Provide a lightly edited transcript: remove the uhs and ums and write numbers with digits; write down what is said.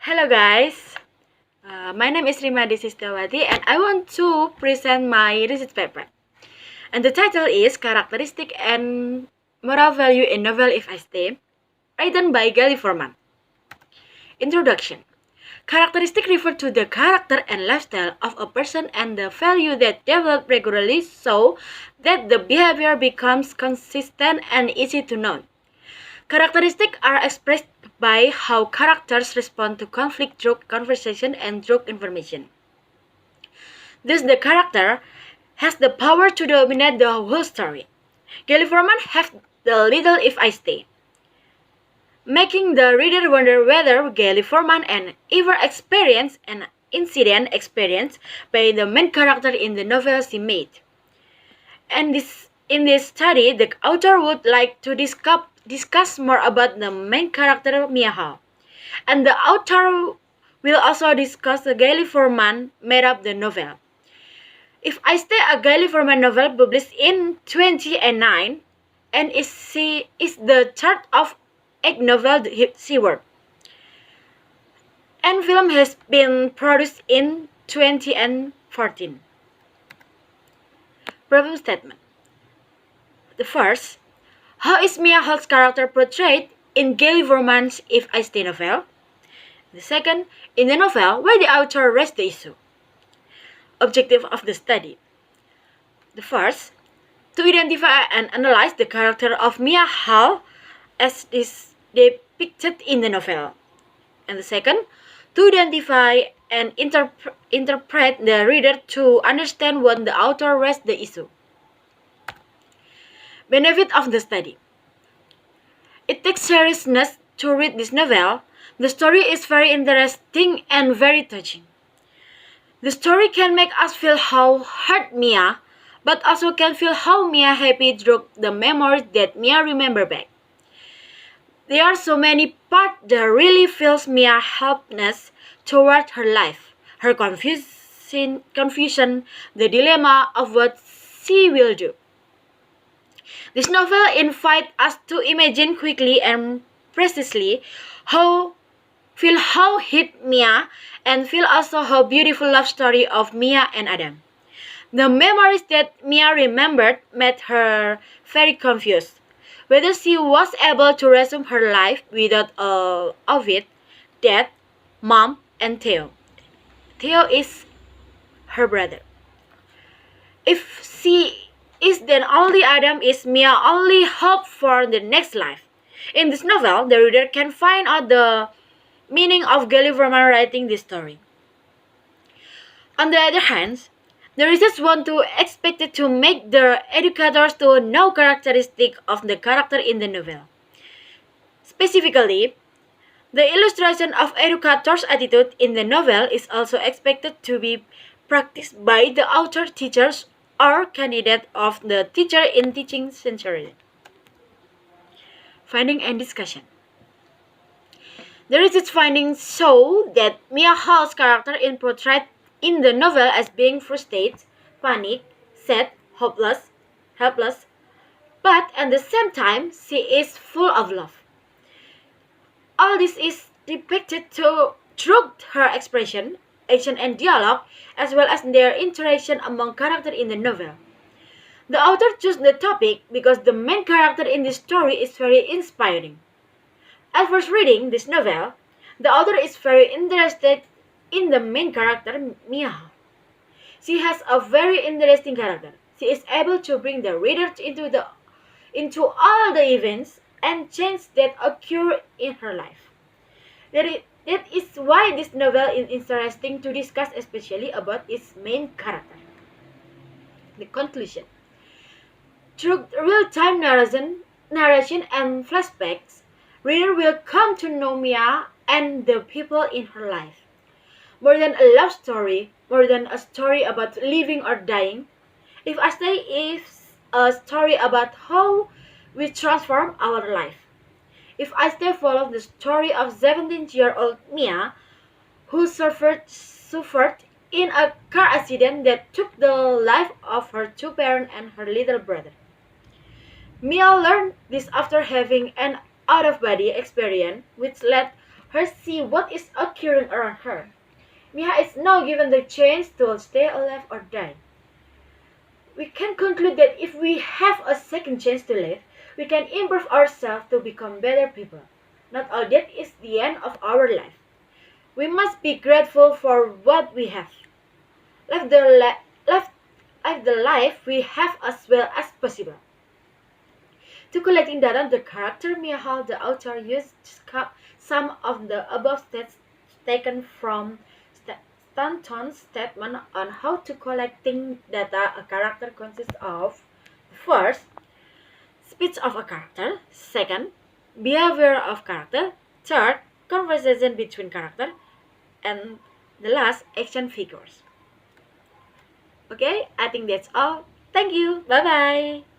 Hello guys, my name is Rima Desy and I want to present my research paper. And the title is Characteristic and Moral Value in Novel If I Stay, written by Gali Forman. Introduction. Characteristic refer to the character and lifestyle of a person and the value that develop regularly so that the behavior becomes consistent and easy to know. Characteristics are expressed by how characters respond to conflict through conversation and through information. Thus, the character has the power to dominate the whole story. Gali Forman has the little if I stay, making the reader wonder whether Gali Forman and ever experienced an incident experienced by the main character in the novel she made. And in this study, the author would like to discuss more about the main character Mia Hall. And the author will also discuss the Gali Forman made up the novel. If I Stay, a Gali Forman novel published in 2009 and is the third of 8 novels she wrote. And film has been produced in 2014. Problem statement. The first, how is Mia Hall's character portrayed in Gali Forman's If I Stay novel? The second, in the novel, why the author raised the issue. Objective of the study. The first, to identify and analyze the character of Mia Hall as is depicted in the novel. And the second, to identify and interpret the reader to understand when the author raised the issue. Benefit of the study. It takes seriousness to read this novel. The story is very interesting and very touching. The story can make us feel how hurt Mia, but also can feel how Mia happy through the memories that Mia remember back. There are so many parts that really feels Mia helpless toward her life, her confusion, the dilemma of what she will do. This novel invites us to imagine quickly and precisely how hit Mia and feel also how beautiful love story of Mia and Adam. The memories that Mia remembered made her very confused, whether she was able to resume her life without Ovid, Dad, Mom, and Theo. Theo is her brother. If she is then only Adam is Mia only hope for the next life. In this novel, the reader can find out the meaning of Gali Forman writing this story. On the other hand, the readers want to expect it to make the educators to know characteristics of the character in the novel. Specifically, the illustration of educators' attitude in the novel is also expected to be practiced by the author, teachers, or candidate of the teacher in teaching century. Finding and discussion. The research findings show that Mia Hall's character is portrayed in the novel as being frustrated, panicked, sad, helpless, but at the same time she is full of love. All this is depicted through her expression, action and dialogue, as well as their interaction among characters in the novel. The author chose the topic because the main character in this story is very inspiring. At first reading this novel, the author is very interested in the main character, Mia. She has a very interesting character. She is able to bring the reader into all the events and changes that occur in her life. That is why this novel is interesting to discuss, especially about its main character. The conclusion. Through real-time narration and flashbacks, reader will come to know Mia and the people in her life. More than a love story, more than a story about living or dying, If I Stay is a story about how we transform our life. If I Stay follows the story of 17-year-old Mia, who suffered in a car accident that took the life of her two parents and her little brother. Mia learned this after having an out-of-body experience, which led her see what is occurring around her. Mia is now given the chance to stay alive or die. We can conclude that if we have a second chance to live, we can improve ourselves to become better people. Not all death is the end of our life. We must be grateful for what we have. Live the life we have as well as possible. To collecting data on the character Mihal, the author used some of the above stats taken from Stanton's statement on how to collecting data a character consists of. First, speech of a character. Second, behavior of character. Third, conversation between character. And the last, action figures. Okay, I think that's all. Thank you. Bye bye.